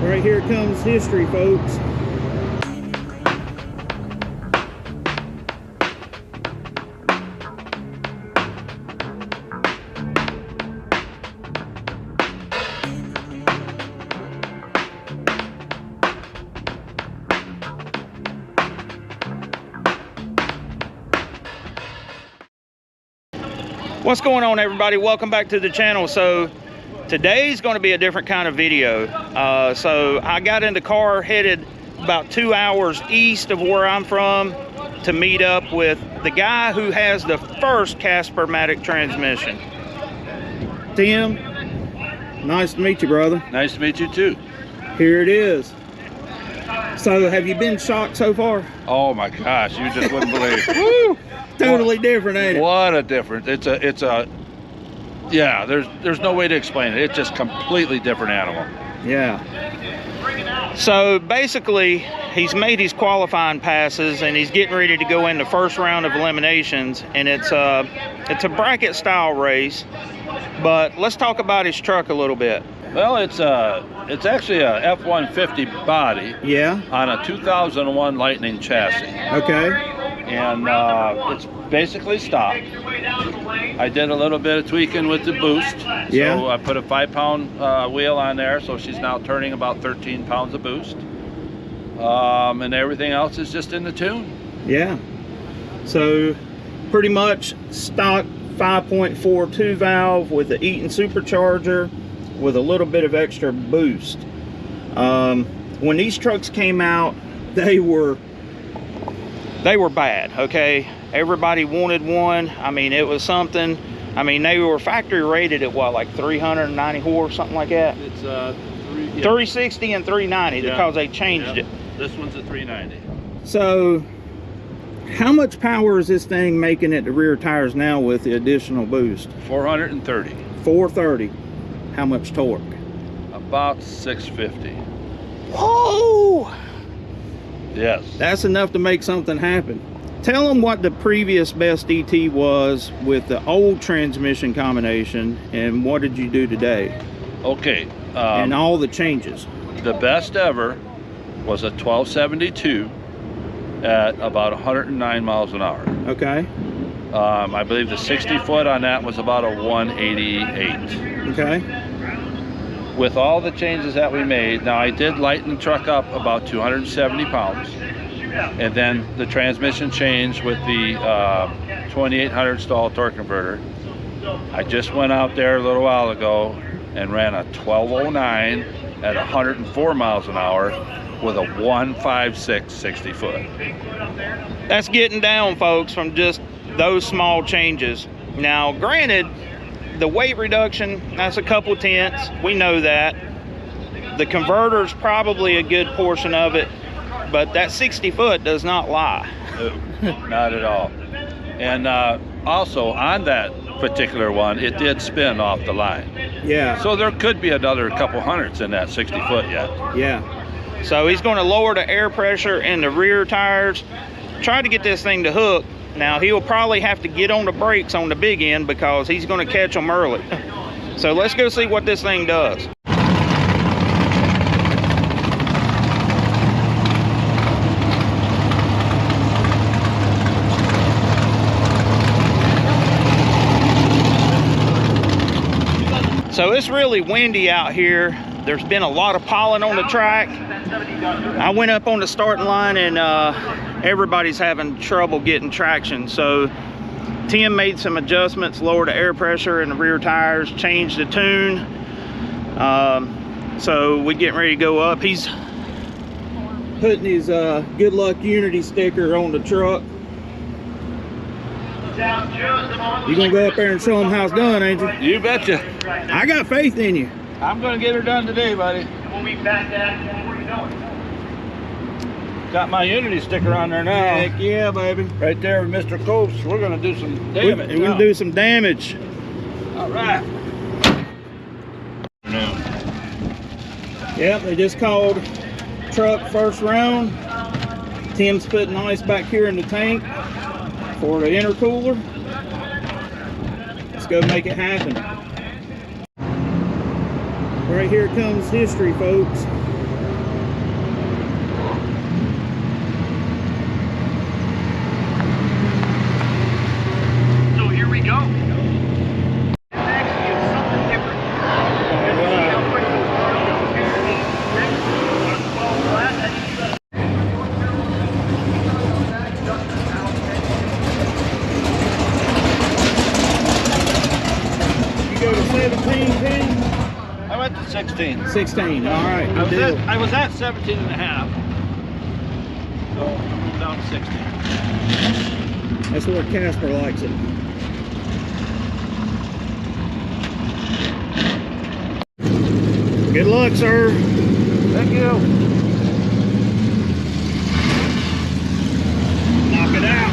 Right here comes history, folks. What's going on, everybody? Welcome back to the channel. So today's going to be a different kind of video. So I got in the car, headed about 2 hours east of where I'm from to meet up with the guy who has the first CASPER-MATIC transmission. Tim, nice to meet you, brother. Nice to meet you too. Here it is. So have you been shocked so far? Oh my gosh, you just wouldn't believe. Woo! Totally different, ain't it? What a difference. It's a yeah, there's no way to explain it. It's just completely different animal. Yeah. So basically, he's made his qualifying passes and he's getting ready to go in the first round of eliminations, and it's a bracket style race. But let's talk about his truck a little bit. Well, it's actually a F-150 body. Yeah. On a 2001 Lightning chassis. Okay. And it's basically stock. I did a little bit of tweaking with the boost. Yeah. So I put a 5-pound wheel on there, so she's now turning about 13 pounds of boost. And everything else is just in the tune. Yeah. So pretty much stock 5.42 valve with the Eaton supercharger with a little bit of extra boost. When these trucks came out, they were bad, okay? Everybody wanted one. I mean, it was something. I mean, they were factory rated at what, like 390 horse, something like that? It's 360 and 390, yeah, because they changed it. This one's a 390. So how much power is this thing making at the rear tires now with the additional boost? 430. 430. How much torque? About 650. Whoa! Yes. That's enough to make something happen. Tell them what the previous best ET was with the old transmission combination, and what did you do today? Okay. And all the changes. The best ever was a 1272 at about 109 miles an hour. Okay. I believe the 60 foot on that was about a 188. Okay. With all the changes that we made, now I did lighten the truck up about 270 pounds, and then the transmission changed with the 2800 stall torque converter. I just went out there a little while ago and ran a 1209 at 104 miles an hour with a 156 60 foot. That's getting down, folks, from just those small changes. Now, granted, the weight reduction, that's a couple tenths. We know that. The converter's probably a good portion of it, but that 60 foot does not lie. No, not at all. And also on that particular one, it did spin off the line. Yeah. So there could be another couple hundredths in that 60 foot yet. Yeah. So he's going to lower the air pressure in the rear tires, try to get this thing to hook. Now he'll probably have to get on the brakes on the big end because he's going to catch them early. So let's go see what this thing does. So it's really windy out here. There's been a lot of pollen on the track. I went up on the starting line and everybody's having trouble getting traction. So Tim made some adjustments, lowered the air pressure in the rear tires, changed the tune. So we're getting ready to go up. He's putting his Good Luck Unity sticker on the truck. You're gonna go up there and show them how it's done, ain't you? You betcha. I got faith in you. I'm gonna get her done today, buddy. We'll be back at where you going. Got my Unity sticker on there now. Heck yeah, baby. Right there with Mr. Coates. We're gonna do some damage. We're gonna do some damage. All right. Yep, they just called truck first round. Tim's putting ice back here in the tank for the intercooler. Let's go make it happen. Right here comes history, folks. 16. 16. All right. Good deal. I was at 17 and a half. So I'm down to 16. That's where Casper likes it. Good luck, sir. Thank you. Knock it out.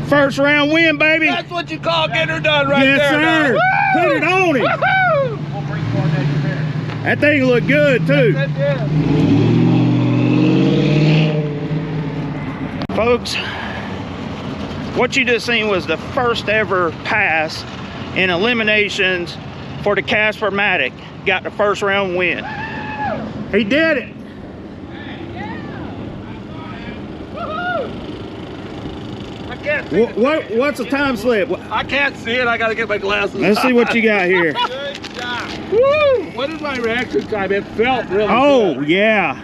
First round win, baby. That's what you call getting her done right yes, there. Yes, sir. Put it on him. That thing looked good, too. Folks, what you just seen was the first ever pass in eliminations for the CASPER-MATIC. Got the first round win. He did it. What's the time slip? I can't see it. I got to get my glasses. Let's see what you got here. Woo! What is my reaction time? It felt really good. Yeah.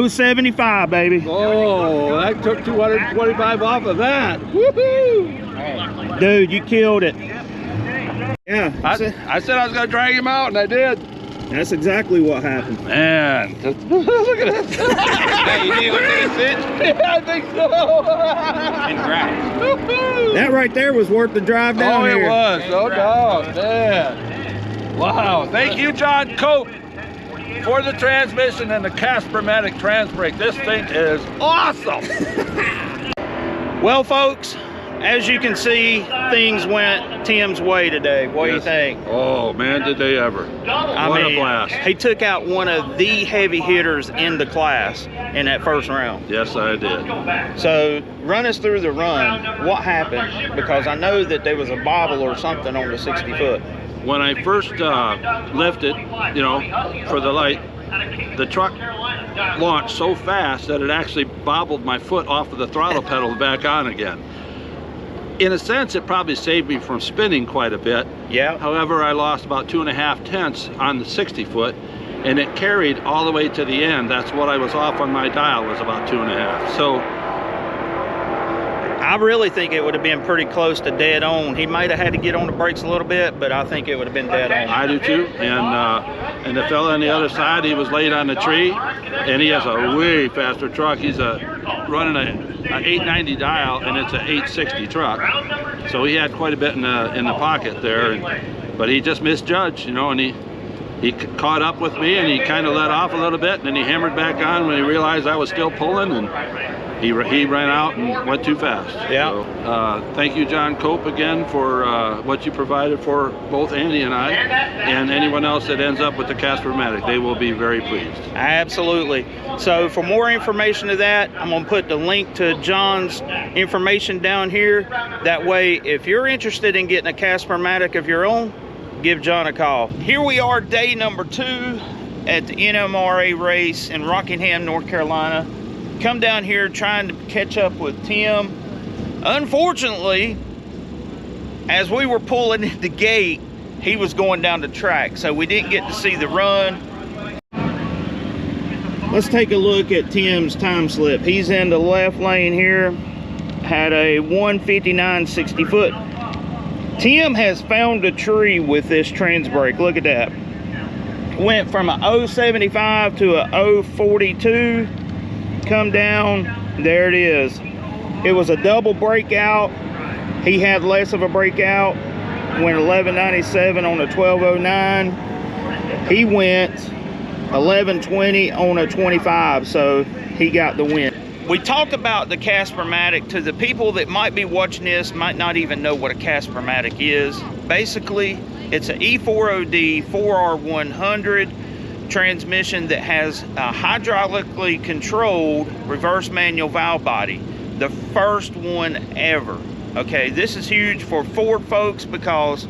075, baby. Oh, I took 225 off of that. Woohoo! Dude, you killed it. Yeah. I said I was going to drag him out, and I did. That's exactly what happened. Man, look at this. Hey, you need to take a sit? Yeah, I think so. Congrats. That right there was worth the drive down here. Oh, it was. No doubt. Man. Wow. Thank you, John Cope, for the transmission and the CASPER-MATIC Transbrake. This thing is awesome. Well, folks, as you can see, things went Tim's way today. What do you think? Oh, man, did they ever. What a blast. He took out one of the heavy hitters in the class in that first round. Yes, I did. So, run us through the run. What happened? Because I know that there was a bobble or something on the 60 foot. When I first lifted, you know, for the light, the truck launched so fast that it actually bobbled my foot off of the throttle pedal back on again. In a sense, it probably saved me from spinning quite a bit. Yeah. However, I lost about 2.5 tenths on the 60 foot, and it carried all the way to the end. That's what I was off on my dial, was about 2.5. So I really think it would have been pretty close to dead on. He might have had to get on the brakes a little bit, but I think it would have been dead on. I do too. And the fella on the other side, he was laid on the tree, and he has a way faster truck. He's running a 890 dial, and it's an 860 truck. So he had quite a bit in the pocket there, but he just misjudged, you know, and he he caught up with me and he kind of let off a little bit, and then he hammered back on when he realized I was still pulling, and he ran out and went too fast. Yeah. So, thank you, John Cope, again for what you provided for both Andy and I, and anyone else that ends up with the CASPER-MATIC. They will be very pleased. Absolutely. So for more information to that, I'm going to put the link to John's information down here. That way, if you're interested in getting a CASPER-MATIC of your own, give John a call. Here we are, day number 2 at the NMRA race in Rockingham, North Carolina. Come down here trying to catch up with Tim. Unfortunately, as we were pulling in the gate, he was going down the track, so we didn't get to see the run. Let's take a look at Tim's time slip. He's in the left lane here, had a 1:59.60 foot. Tim has found a tree with this Transbrake. Look at that. Went from a 0.75 to a 0.42. Come down, there it is. It was a double breakout. He had less of a breakout. Went 11.97 on a 12.09. He went 11.20 on a 25, so he got the win. We talked about the CASPER-MATIC. To the people that might be watching this, might not even know what a CASPER-MATIC is. Basically, it's an E40D 4R100 transmission that has a hydraulically controlled reverse manual valve body. The first one ever. Okay, this is huge for Ford folks because,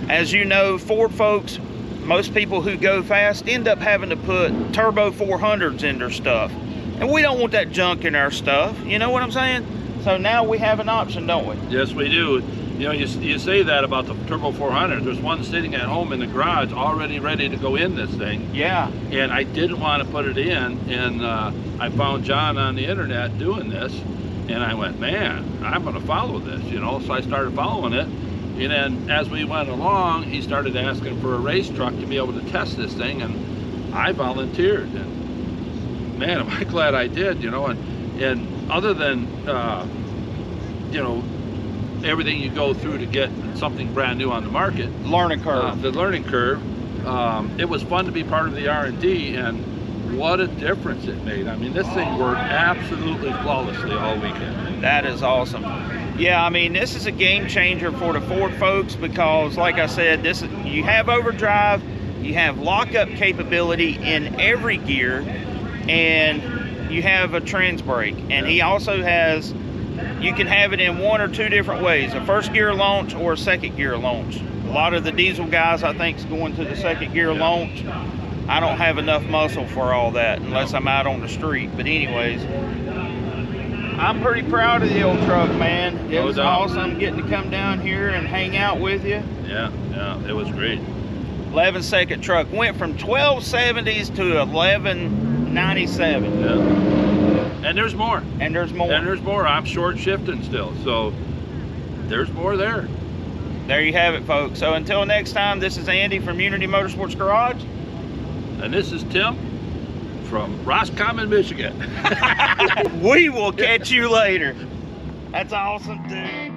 as you know, Ford folks, most people who go fast end up having to put turbo 400s in their stuff. And we don't want that junk in our stuff. You know what I'm saying? So now we have an option, don't we? Yes, we do. You know, you say that about the Turbo 400. There's one sitting at home in the garage already ready to go in this thing. Yeah. And I didn't want to put it in, and I found John on the internet doing this, and I went, man, I'm going to follow this, you know. So I started following it, and then as we went along, he started asking for a race truck to be able to test this thing, and I volunteered. And man, am I glad I did, you know. And other than you know, everything you go through to get something brand new on the market, Learning curve. the learning curve, it was fun to be part of the R&D, and what a difference it made. I mean, this thing worked absolutely flawlessly all weekend. That is awesome. Yeah, I mean, this is a game changer for the Ford folks because, like I said, this is, you have overdrive, you have lockup capability in every gear, and you have a Transbrake. And he also has, you can have it in 1 or 2 different ways, a first gear launch or a second gear launch. A lot of the diesel guys, I think, is going to the second gear launch. I don't have enough muscle for all that unless I'm out on the street. But anyways, I'm pretty proud of the old truck, man. It was awesome getting to come down here and hang out with you. Yeah, it was great. 11-second truck. Went from 1270s to 1197. Yeah. And there's more. And there's more. And there's more. I'm short shifting still, so there's more there. There you have it, folks. So until next time, this is Andy from Unity Motorsports Garage. And this is Tim from Roscommon, Michigan. We will catch you later. That's awesome, dude.